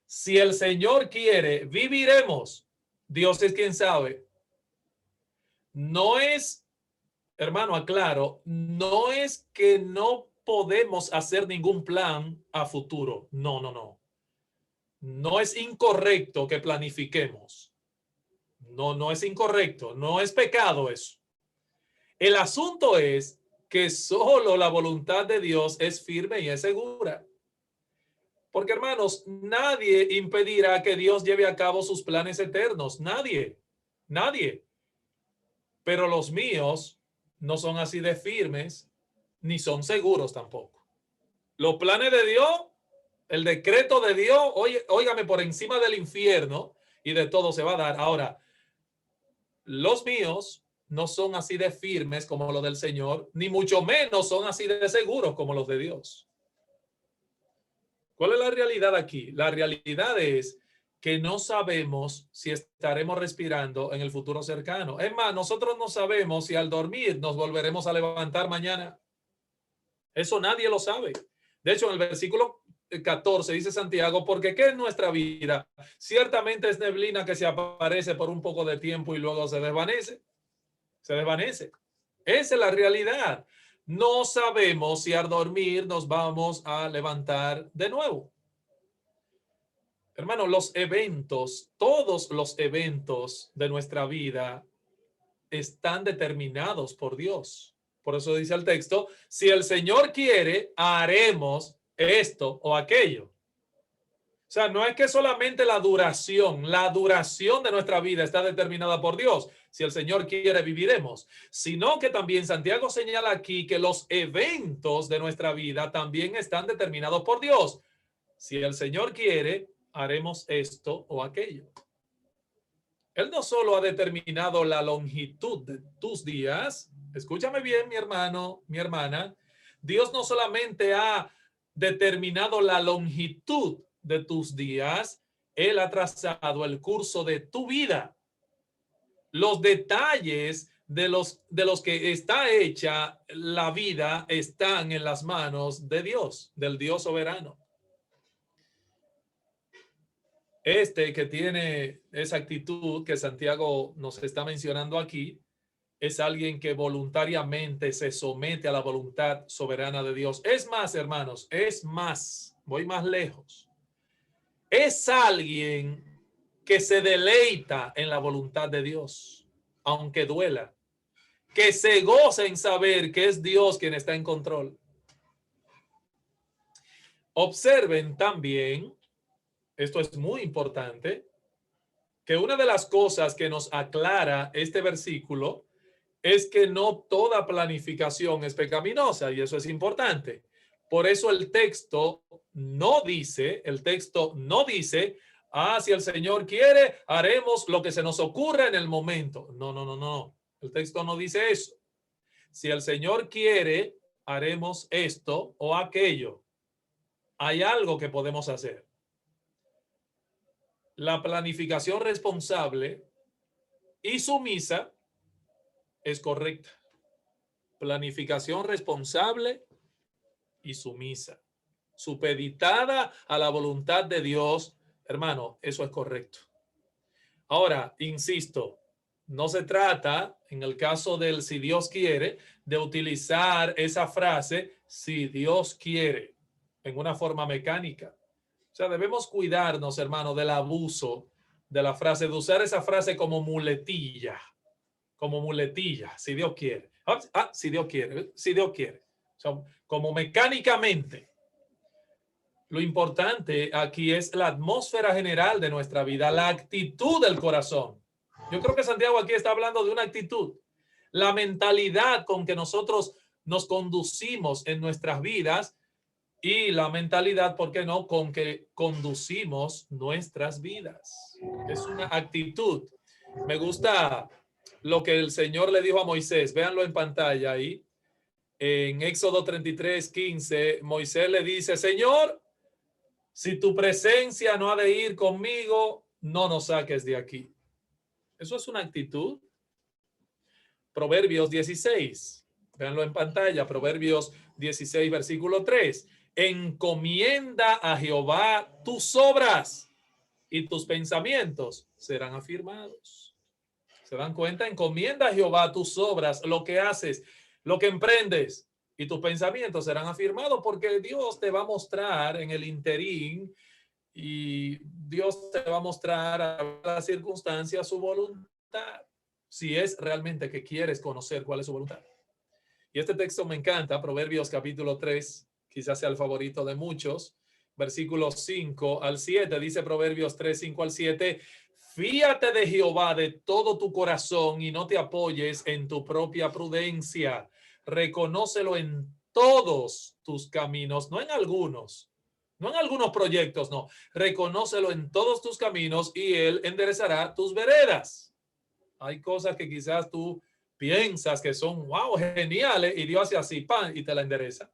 Speaker 2: Si el Señor quiere, viviremos. Dios es quien sabe. No es, hermano, aclaro, no es que no podemos hacer ningún plan a futuro. No. No es incorrecto que planifiquemos. No es incorrecto. No es pecado eso. El asunto es que solo la voluntad de Dios es firme y es segura. Porque, hermanos, nadie impedirá que Dios lleve a cabo sus planes eternos. Nadie. Pero los míos no son así de firmes, ni son seguros tampoco. Los planes de Dios, el decreto de Dios, óigame, por encima del infierno y de todo se va a dar. Ahora, los míos no son así de firmes como los del Señor, ni mucho menos son así de seguros como los de Dios. ¿Cuál es la realidad aquí? La realidad es que no sabemos si estaremos respirando en el futuro cercano. Es más, nosotros no sabemos si al dormir nos volveremos a levantar mañana. Eso nadie lo sabe. De hecho, en el versículo 14 dice Santiago, porque ¿qué es nuestra vida? Ciertamente es neblina que se aparece por un poco de tiempo y luego se desvanece. Se desvanece. Esa es la realidad. No sabemos si al dormir nos vamos a levantar de nuevo. Hermano, los eventos, todos los eventos de nuestra vida están determinados por Dios. Por eso dice el texto, si el Señor quiere, haremos esto o aquello. O sea, no es que solamente la duración de nuestra vida está determinada por Dios. Si el Señor quiere, viviremos. Sino que también Santiago señala aquí que los eventos de nuestra vida también están determinados por Dios. Si el Señor quiere, haremos esto o aquello. Él no solo ha determinado la longitud de tus días. Escúchame bien, mi hermano, mi hermana. Dios no solamente ha determinado la longitud de tus días, Él ha trazado el curso de tu vida. Los detalles de los que está hecha la vida están en las manos de Dios, del Dios soberano. Este que tiene esa actitud que Santiago nos está mencionando aquí, es alguien que voluntariamente se somete a la voluntad soberana de Dios. Es más, hermanos, es más, voy más lejos. Es alguien que se deleita en la voluntad de Dios, aunque duela, que se goza en saber que es Dios quien está en control. Observen también, esto es muy importante, que una de las cosas que nos aclara este versículo es que no toda planificación es pecaminosa, y eso es importante. Por eso el texto no dice, si el Señor quiere, haremos lo que se nos ocurra en el momento. No. El texto no dice eso. Si el Señor quiere, haremos esto o aquello. Hay algo que podemos hacer. La planificación responsable y sumisa es correcta. Planificación responsable y sumisa, supeditada a la voluntad de Dios, hermano, eso es correcto. Ahora, insisto, no se trata, en el caso del si Dios quiere, de utilizar esa frase si Dios quiere en una forma mecánica. O sea, debemos cuidarnos, hermano, del abuso de la frase, de usar esa frase como muletilla, si Dios quiere. Si Dios quiere. O sea, como mecánicamente. Lo importante aquí es la atmósfera general de nuestra vida, la actitud del corazón. Yo creo que Santiago aquí está hablando de una actitud, la mentalidad con que nosotros nos conducimos en nuestras vidas y la mentalidad, ¿por qué no?, con que conducimos nuestras vidas. Es una actitud. Me gusta lo que el Señor le dijo a Moisés. Véanlo en pantalla ahí. En Éxodo 33:15, Moisés le dice, Señor, si tu presencia no ha de ir conmigo, no nos saques de aquí. Eso es una actitud. Proverbios 16. Véanlo en pantalla. Proverbios 16, versículo 3. Encomienda a Jehová tus obras y tus pensamientos serán afirmados. ¿Se dan cuenta? Encomienda a Jehová tus obras, lo que haces, lo que emprendes, y tus pensamientos serán afirmados, porque Dios te va a mostrar en el interín y Dios te va a mostrar a las circunstancias su voluntad, si es realmente que quieres conocer cuál es su voluntad. Y este texto me encanta, Proverbios capítulo 3, quizás sea el favorito de muchos, versículos 5 al 7, dice Proverbios 3, 5 al 7, fíate de Jehová de todo tu corazón y no te apoyes en tu propia prudencia. Reconócelo en todos tus caminos, no en algunos proyectos, no. Reconócelo en todos tus caminos y Él enderezará tus veredas. Hay cosas que quizás tú piensas que son, wow, geniales, y Dios hace así, pan, y te la endereza.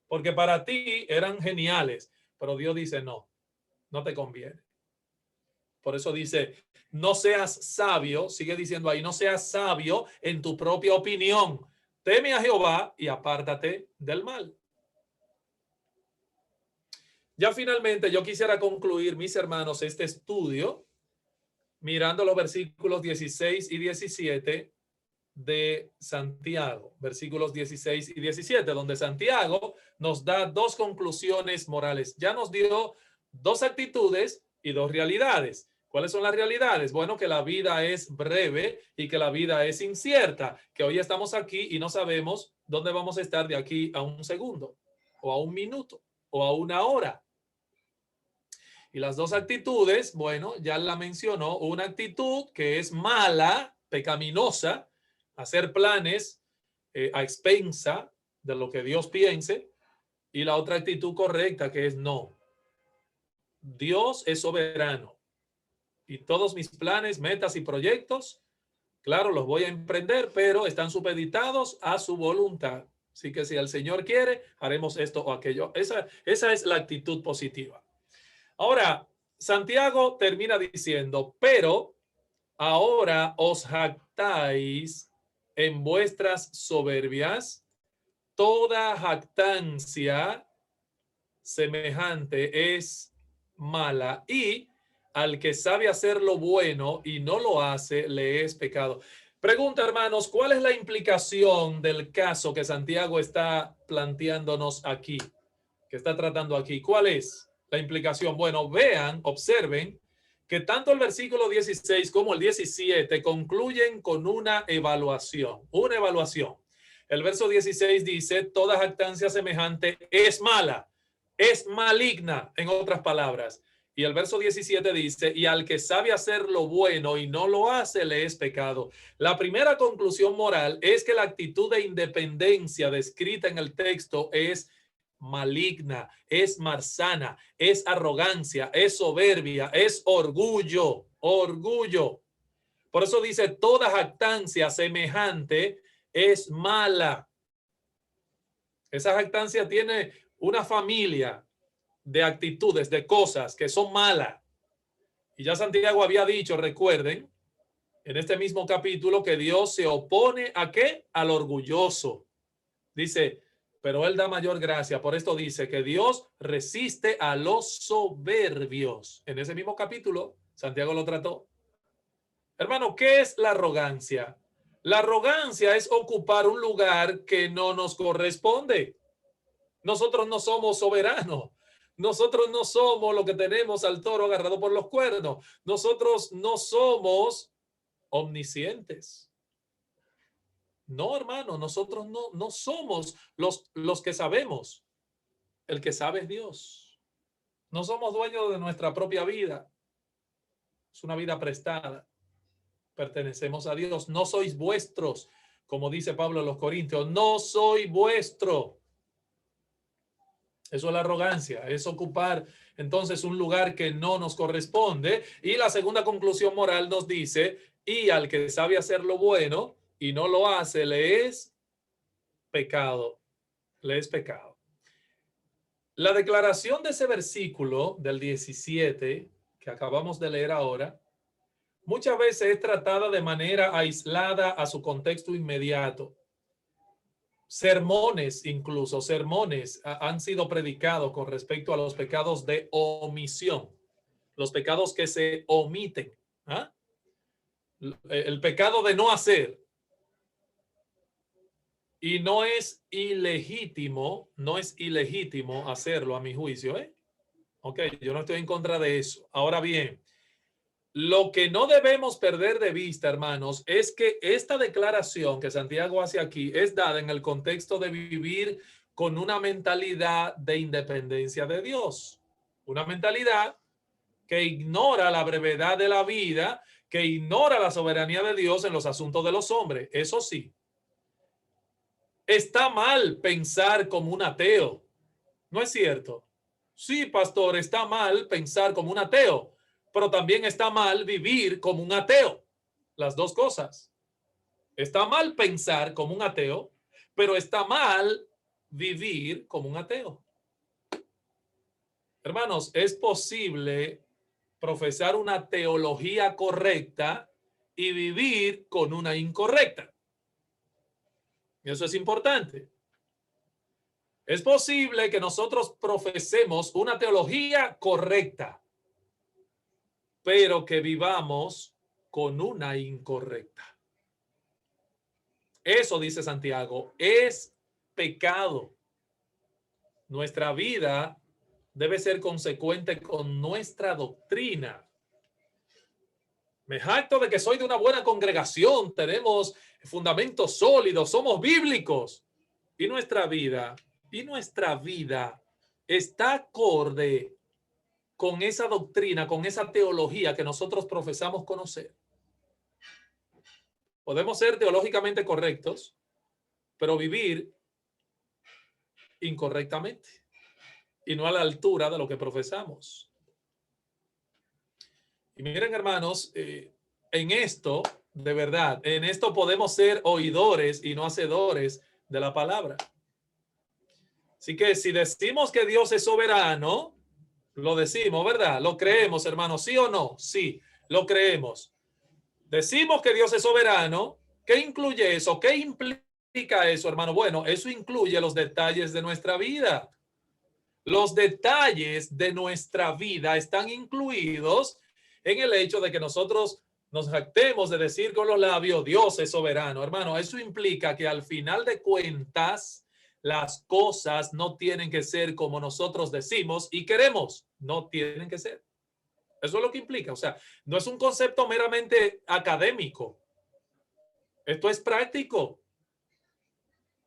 Speaker 2: Porque para ti eran geniales, pero Dios dice, no te conviene. Por eso dice, no seas sabio, sigue diciendo ahí, no seas sabio en tu propia opinión. Teme a Jehová y apártate del mal. Ya finalmente yo quisiera concluir, mis hermanos, este estudio mirando los versículos 16 y 17 de Santiago, versículos 16 y 17, donde Santiago nos da dos conclusiones morales. Ya nos dio dos actitudes y dos realidades. ¿Cuáles son las realidades? Bueno, que la vida es breve y que la vida es incierta, que hoy estamos aquí y no sabemos dónde vamos a estar de aquí a un segundo, o a un minuto, o a una hora. Y las dos actitudes, bueno, ya la mencionó, una actitud que es mala, pecaminosa, hacer planes a expensa de lo que Dios piense, y la otra actitud correcta que es no. Dios es soberano y todos mis planes, metas y proyectos, claro, los voy a emprender, pero están supeditados a su voluntad. Así que si el Señor quiere, haremos esto o aquello. Esa es la actitud positiva. Ahora, Santiago termina diciendo, pero ahora os jactáis en vuestras soberbias. Toda jactancia semejante es mala, y al que sabe hacer lo bueno y no lo hace, le es pecado. Pregunta, hermanos, ¿cuál es la implicación del caso que Santiago está planteándonos aquí, que está tratando aquí? ¿Cuál es la implicación? Bueno, vean, observen que tanto el versículo 16 como el 17 concluyen con una evaluación, El verso 16 dice, toda jactancia semejante es mala, es maligna, en otras palabras. Y el verso 17 dice, y al que sabe hacer lo bueno y no lo hace, le es pecado. La primera conclusión moral es que la actitud de independencia descrita en el texto es maligna, es malsana, es arrogancia, es soberbia, es orgullo. Por eso dice, toda jactancia semejante es mala. Esa jactancia tiene una familia de actitudes, de cosas que son malas. Y ya Santiago había dicho, recuerden, en este mismo capítulo, que Dios se opone ¿a qué? Al orgulloso. Dice, pero Él da mayor gracia. Por esto dice que Dios resiste a los soberbios. En ese mismo capítulo, Santiago lo trató. Hermano, ¿qué es la arrogancia? La arrogancia es ocupar un lugar que no nos corresponde. Nosotros no somos soberanos. Nosotros no somos lo que tenemos al toro agarrado por los cuernos. Nosotros no somos omniscientes. No, hermano, nosotros no somos los que sabemos. El que sabe es Dios. No somos dueños de nuestra propia vida. Es una vida prestada. Pertenecemos a Dios. No sois vuestros, como dice Pablo a los Corintios. No soy vuestro. Eso es la arrogancia, es ocupar entonces un lugar que no nos corresponde. Y la segunda conclusión moral nos dice, y al que sabe hacer lo bueno y no lo hace, le es pecado. Le es pecado. La declaración de ese versículo del 17 que acabamos de leer ahora, muchas veces es tratada de manera aislada a su contexto inmediato. Sermones han sido predicados con respecto a los pecados de omisión, los pecados que se omiten, ¿ah? El pecado de no hacer. Y no es ilegítimo hacerlo, a mi juicio, ¿eh? Ok, yo no estoy en contra de eso. Ahora bien, lo que no debemos perder de vista, hermanos, es que esta declaración que Santiago hace aquí es dada en el contexto de vivir con una mentalidad de independencia de Dios. Una mentalidad que ignora la brevedad de la vida, que ignora la soberanía de Dios en los asuntos de los hombres. Eso sí. Está mal pensar como un ateo. ¿No es cierto? Sí, pastor, está mal pensar como un ateo, pero también está mal vivir como un ateo. Las dos cosas. Está mal pensar como un ateo, pero está mal vivir como un ateo. Hermanos, es posible profesar una teología correcta y vivir con una incorrecta. Eso es importante. Es posible que nosotros profesemos una teología correcta, pero que vivamos con una incorrecta. Eso, dice Santiago, es pecado. Nuestra vida debe ser consecuente con nuestra doctrina. Me jacto de que soy de una buena congregación, tenemos fundamentos sólidos, somos bíblicos. Y nuestra vida está acorde con esa doctrina, con esa teología que nosotros profesamos conocer. Podemos ser teológicamente correctos, pero vivir incorrectamente y no a la altura de lo que profesamos. Y miren, hermanos, en esto, de verdad, en esto podemos ser oidores y no hacedores de la palabra. Así que si decimos que Dios es soberano, lo decimos, ¿verdad? Lo creemos, hermano, ¿sí o no? Sí, lo creemos. Decimos que Dios es soberano. ¿Qué incluye eso? ¿Qué implica eso, hermano? Bueno, eso incluye los detalles de nuestra vida. Los detalles de nuestra vida están incluidos en el hecho de que nosotros nos jactemos de decir con los labios, Dios es soberano. Hermano, eso implica que al final de cuentas, las cosas no tienen que ser como nosotros decimos y queremos. No tienen que ser. Eso es lo que implica. O sea, no es un concepto meramente académico. Esto es práctico.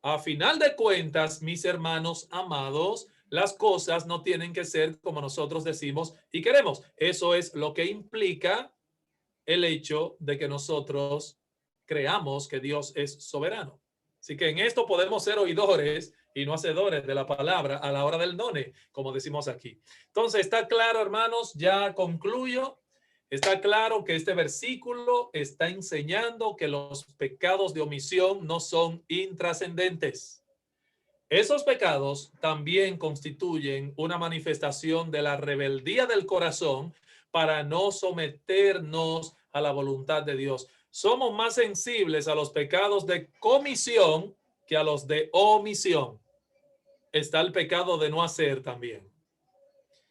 Speaker 2: A final de cuentas, mis hermanos amados, las cosas no tienen que ser como nosotros decimos y queremos. Eso es lo que implica el hecho de que nosotros creamos que Dios es soberano. Así que en esto podemos ser oidores y no hacedores de la palabra a la hora del none, como decimos aquí. Entonces, está claro, hermanos, ya concluyo. Está claro que este versículo está enseñando que los pecados de omisión no son intrascendentes. Esos pecados también constituyen una manifestación de la rebeldía del corazón para no someternos a la voluntad de Dios. Somos más sensibles a los pecados de comisión que a los de omisión. Está el pecado de no hacer también.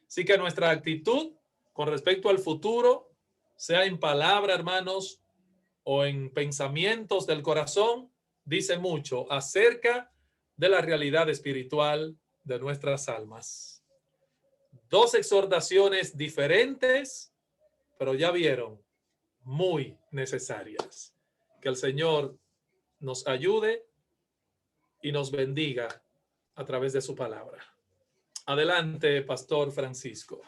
Speaker 2: Así que nuestra actitud con respecto al futuro, sea en palabra, hermanos, o en pensamientos del corazón, dice mucho acerca de la realidad espiritual de nuestras almas. Dos exhortaciones diferentes, pero ya vieron, muy necesarias. Que el Señor nos ayude y nos bendiga a través de su palabra. Adelante, Pastor Francisco.